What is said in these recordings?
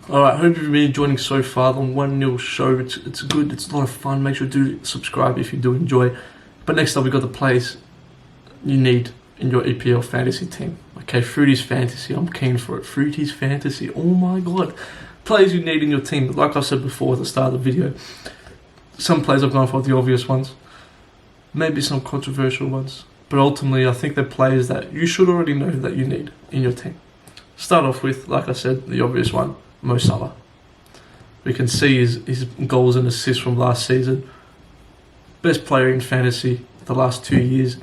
Alright, hope you've been enjoying so far the 1-0 show. It's good, it's a lot of fun. Make sure to subscribe if you do enjoy. But next up, we've got the players you need in your EPL fantasy team. Okay, Froutys Fantasy, I'm keen for it. Froutys Fantasy, oh my god. Players you need in your team, like I said before at the start of the video. Some players I've gone for the obvious ones. Maybe some controversial ones. But ultimately, I think they're players that you should already know that you need in your team. Start off with, like I said, the obvious one. SALAH. We can see his goals and assists from last season. Best player in fantasy the last 2 years.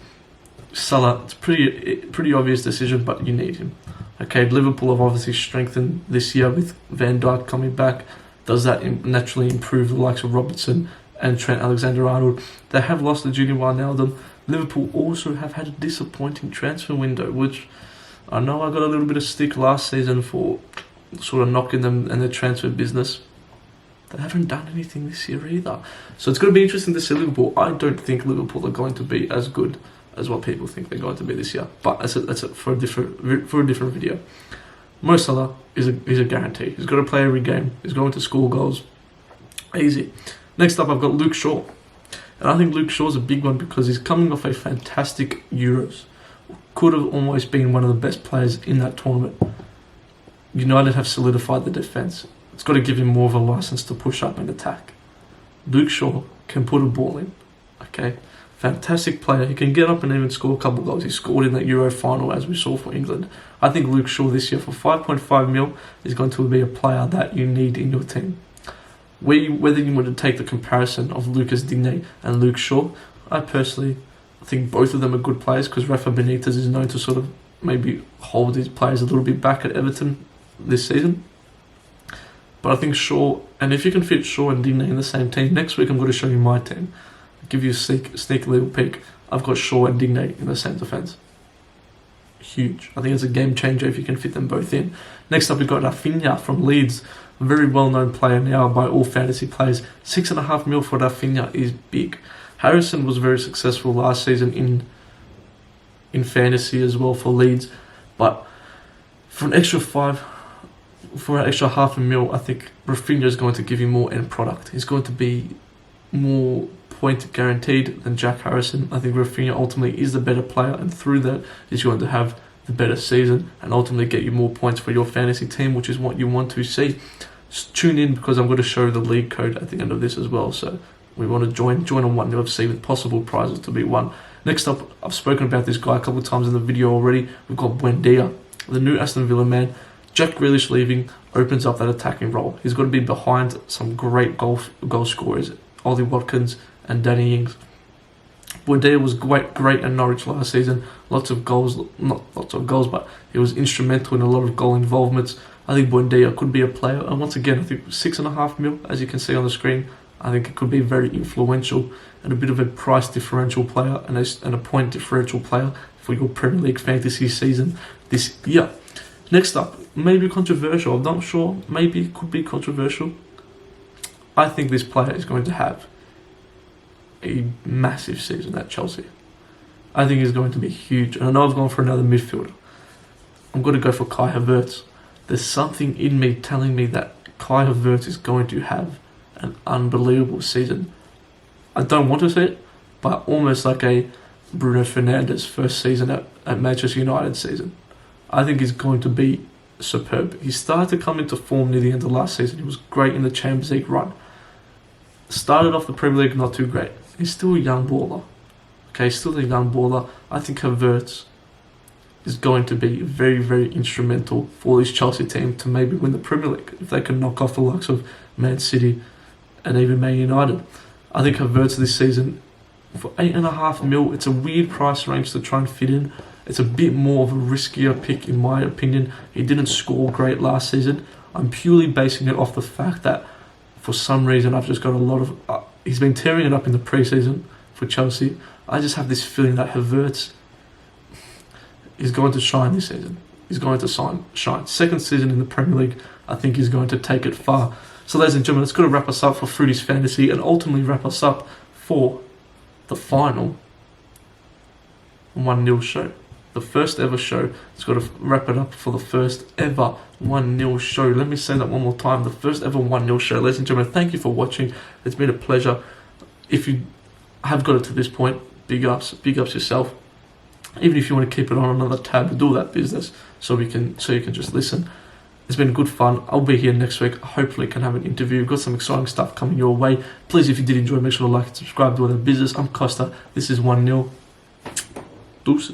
SALAH, it's pretty obvious decision, but you need him. Okay, Liverpool have obviously strengthened this year with Van Dijk coming back. Does that naturally improve the likes of Robertson and Trent Alexander-Arnold? They have lost the GW1 now. Liverpool also have had a disappointing transfer window, which I know I got a little bit of stick last season for sort of knocking them and their transfer business. They haven't done anything this year either. So it's going to be interesting to see Liverpool. I don't think Liverpool are going to be as good as what people think they're going to be this year. But that's for a different video. SALAH is a guarantee. He's got to play every game. He's going to score goals. Easy. Next up, I've got Luke Shaw. And I think Luke Shaw's a big one because he's coming off a fantastic Euros. Could have almost been one of the best players in that tournament. United have solidified the defence. It's got to give him more of a licence to push up and attack. Luke Shaw can put a ball in. Okay, fantastic player. He can get up and even score a couple of goals. He scored in that Euro final, as we saw for England. I think Luke Shaw this year for 5.5 mil is going to be a player that you need in your team. Whether you want to take the comparison of Lucas Digne and Luke Shaw, I personally think both of them are good players because Rafa Benitez is known to sort of maybe hold these players a little bit back at Everton this season. But I think Shaw, and if you can fit Shaw and Digne in the same team, next week I'm going to show you my team. I'll give you a sneaky little peek. I've got Shaw and Digne in the same defence. Huge. I think it's a game changer if you can fit them both in. Next up we've got RAPHINHA from Leeds. A very well known player now by all fantasy players. 6.5 mil for RAPHINHA is big. Harrison was very successful last season in fantasy as well for Leeds. But for an extra half a mil, I think RAPHINHA is going to give you more end product. He's going to be more point guaranteed than Jack Harrison. I think RAPHINHA ultimately is the better player, and through that he's going to have the better season and ultimately get you more points for your fantasy team, which is what you want to see. Just tune in because I'm going to show the league code at the end of this as well. So we want to join on 1 UFC with possible prizes to be won. Next up, I've spoken about this guy a couple of times in the video already. We've got BUENDIA, the new Aston Villa man. Jack Grealish leaving opens up that attacking role. He's got to be behind some great goal scorers, Ollie Watkins and Danny Ings. BUENDIA was great in Norwich last season. Lots of goals, not lots of goals, but he was instrumental in a lot of goal involvements. I think BUENDIA could be a player, and once again, I think 6.5 mil, as you can see on the screen. I think it could be very influential and a bit of a price differential player and a point differential player for your Premier League fantasy season this year. Next up, maybe controversial. I'm not sure. Maybe it could be controversial. I think this player is going to have a massive season at Chelsea. I think he's going to be huge. And I know I've gone for another midfielder. I'm going to go for Kai Havertz. There's something in me telling me that Kai Havertz is going to have an unbelievable season. I don't want to see it, but almost like a Bruno Fernandes first season at Manchester United season. I think he's going to be superb. He started to come into form near the end of last season. He was great in the Champions League run. Started off the Premier League not too great. He's still a young baller. Okay, still a young baller. I think Havertz is going to be very, very instrumental for this Chelsea team to maybe win the Premier League if they can knock off the likes of Man City and even Man United. I think Havertz this season for 8.5 mil, it's a weird price range to try and fit in. It's a bit more of a riskier pick in my opinion. He didn't score great last season. I'm purely basing it off the fact that for some reason I've just got a lot of... he's been tearing it up in the preseason for Chelsea. I just have this feeling that Havertz is going to shine this season. He's going to shine. Second season in the Premier League, I think he's going to take it far. So ladies and gentlemen, that's going to wrap us up for Froutys Fantasy and ultimately wrap us up for the final 1-0 show. The first ever show. It's got to wrap it up for the first ever 1-0 show. Let me say that one more time. The first ever 1-0 show. Ladies and gentlemen, thank you for watching. It's been a pleasure. If you have got it to this point, big ups yourself. Even if you want to keep it on another tab, do that business so you can just listen. It's been good fun. I'll be here next week. Hopefully can have an interview. We've got some exciting stuff coming your way. Please, if you did enjoy, make sure to like and subscribe to other business. I'm Costa. This is 1-0. Deuces.